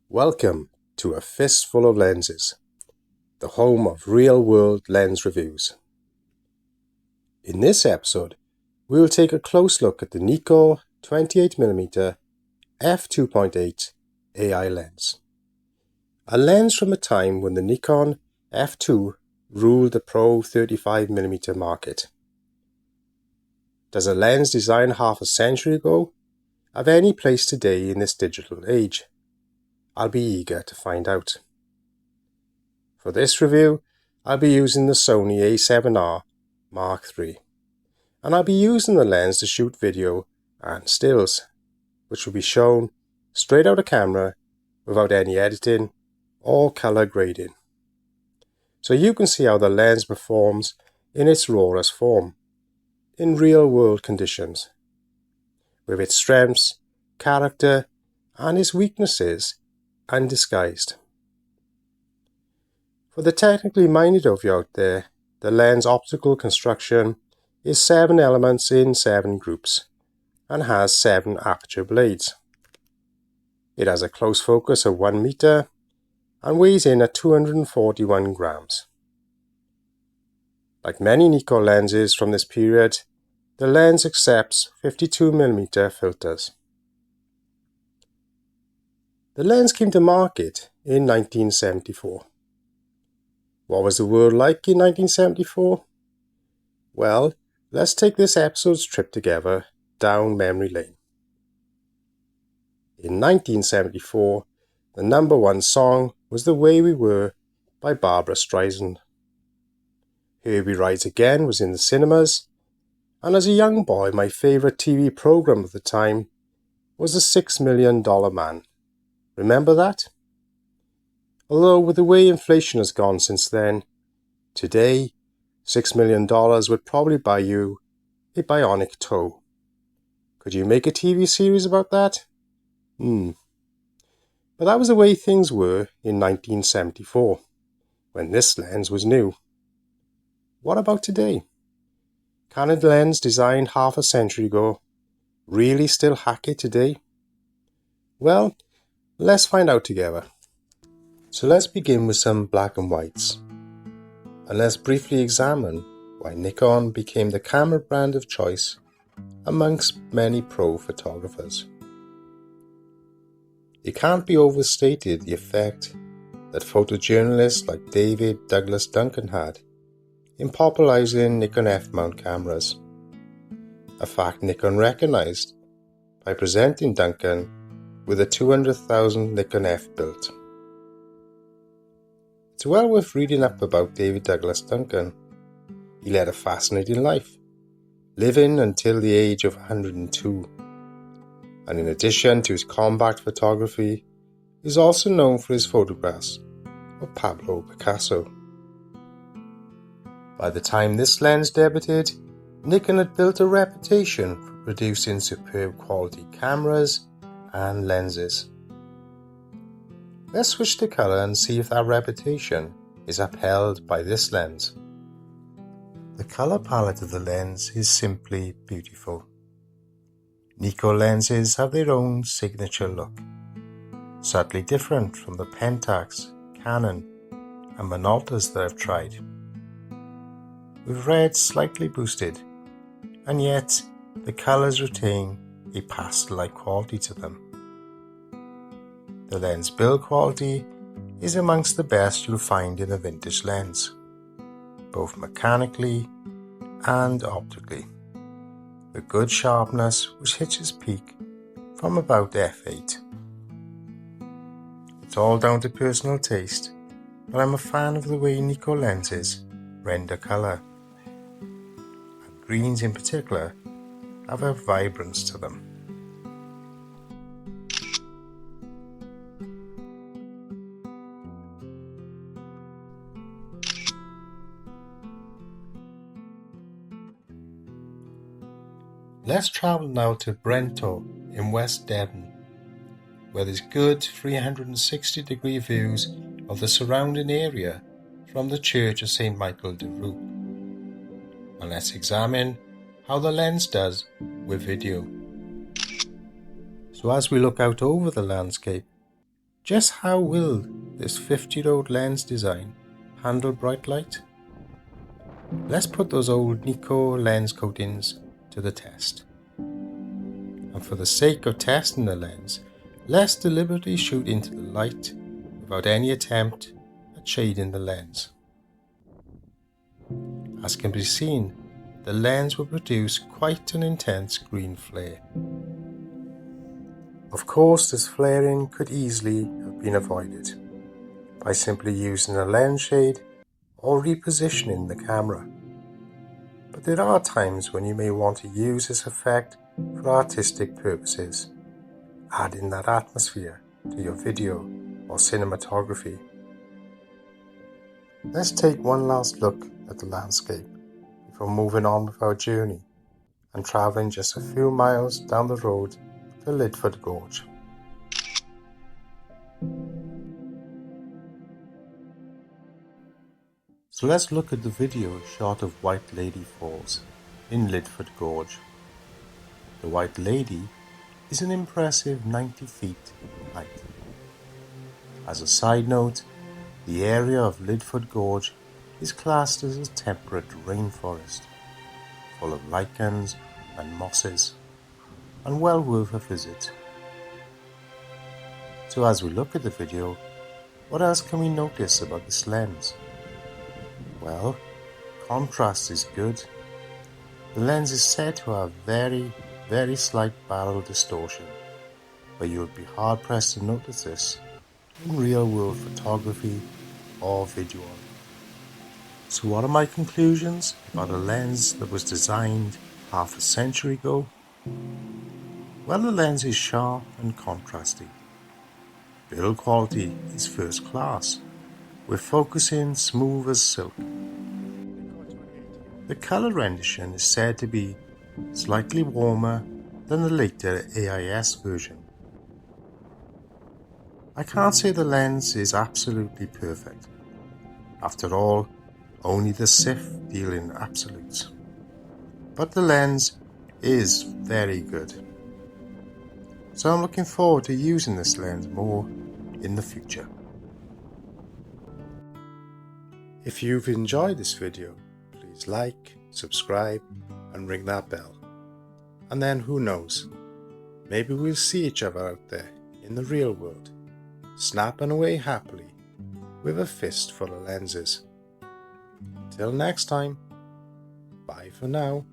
Welcome to A Fistful of Lenses, the home of real-world lens reviews. In this episode, we will take a close look at the nikkor 28mm f2.8 AI lens, a lens from a time when the Nikon f2 ruled the Pro 35mm market. Does a lens designed half a century ago have any place today in this digital age? I'll be eager to find out. For this review, I'll be using the Sony a7R Mark III, and I'll be using the lens to shoot video and stills, which will be shown straight out of camera without any editing or color grading. So you can see how the lens performs in its rawest form, in real-world conditions, with its strengths, character, and its weaknesses undisguised. For the technically minded of you out there, the lens optical construction is 7 elements in 7 groups and has 7 aperture blades. It has a close focus of 1 meter and weighs in at 241 grams. Like many nikkor lenses from this period, the lens accepts 52mm filters. The lens came to market in 1974. What was the world like in 1974? Well, let's take this episode's trip together down memory lane. In 1974, the #1 song was The Way We Were by Barbra Streisand. Herbie Rides Again was in the cinemas, and as a young boy my favourite TV programme of the time was The $6 Million Man. Remember that? Although with the way inflation has gone since then, today $6 million would probably buy you a bionic toe. Could you make a TV series about that? But that was the way things were in 1974, when this lens was new. What about today? Can a lens designed half a century ago really still hack it today? Well, let's find out together. So let's begin with some black and whites, and let's briefly examine why Nikon became the camera brand of choice amongst many pro photographers. It can't be overstated the effect that photojournalists like David Douglas Duncan had in popularizing Nikon F-mount cameras, a fact Nikon recognized by presenting Duncan with a 200,000 Nikon F built. It's well worth reading up about David Douglas Duncan. He led a fascinating life, living until the age of 102, and in addition to his compact photography, is also known for his photographs of Pablo Picasso. By the time this lens debuted, Nikon had built a reputation for producing superb quality cameras and lenses. Let's switch to colour and see if that reputation is upheld by this lens. The colour palette of the lens is simply beautiful. Nikkor lenses have their own signature look, subtly different from the Pentax, Canon and Minoltas that I've tried, with red slightly boosted, and yet the colours retain a pastel-like quality to them. The lens build quality is amongst the best you'll find in a vintage lens, both mechanically and optically, with good sharpness which hits its peak from about f8. It's all down to personal taste, but I'm a fan of the way nikkor lenses render colour, and greens in particular have a vibrance to them. Let's travel now to Brento in West Devon, where there's good 360-degree views of the surrounding area from the Church of St. Michael de Roux. And let's examine how the lens does with video. So as we look out over the landscape, just how will this 50-year-old lens design handle bright light? Let's put those old nikkor lens coatings to the test. And for the sake of testing the lens, let's deliberately shoot into the light without any attempt at shading the lens. As can be seen, the lens will produce quite an intense green flare. Of course, this flaring could easily have been avoided by simply using a lens shade or repositioning the camera. But there are times when you may want to use this effect for artistic purposes, adding that atmosphere to your video or cinematography. Let's take one last look at the landscape before moving on with our journey and travelling just a few miles down the road to Lidford Gorge. So let's look at the video shot of White Lady Falls in Lidford Gorge. The White Lady is an impressive 90 feet in height. As a side note, the area of Lidford Gorge is classed as a temperate rainforest, full of lichens and mosses, and well worth a visit. So as we look at the video, what else can we notice about this lens? Well, contrast is good. The lens is said to have very slight barrel distortion, but you would be hard pressed to notice this in real world photography or video. So what are my conclusions about a lens that was designed half a century ago? Well, the lens is sharp and contrasty. Build quality is first class, with focusing smooth as silk. The colour rendition is said to be slightly warmer than the later AIS version. I can't say the lens is absolutely perfect. After all, only the SIF deal in absolutes. But the lens is very good. So I'm looking forward to using this lens more in the future. If you've enjoyed this video, please like, subscribe and ring that bell. And then who knows, maybe we'll see each other out there in the real world, snapping away happily with a fistful of lenses. Till next time, bye for now.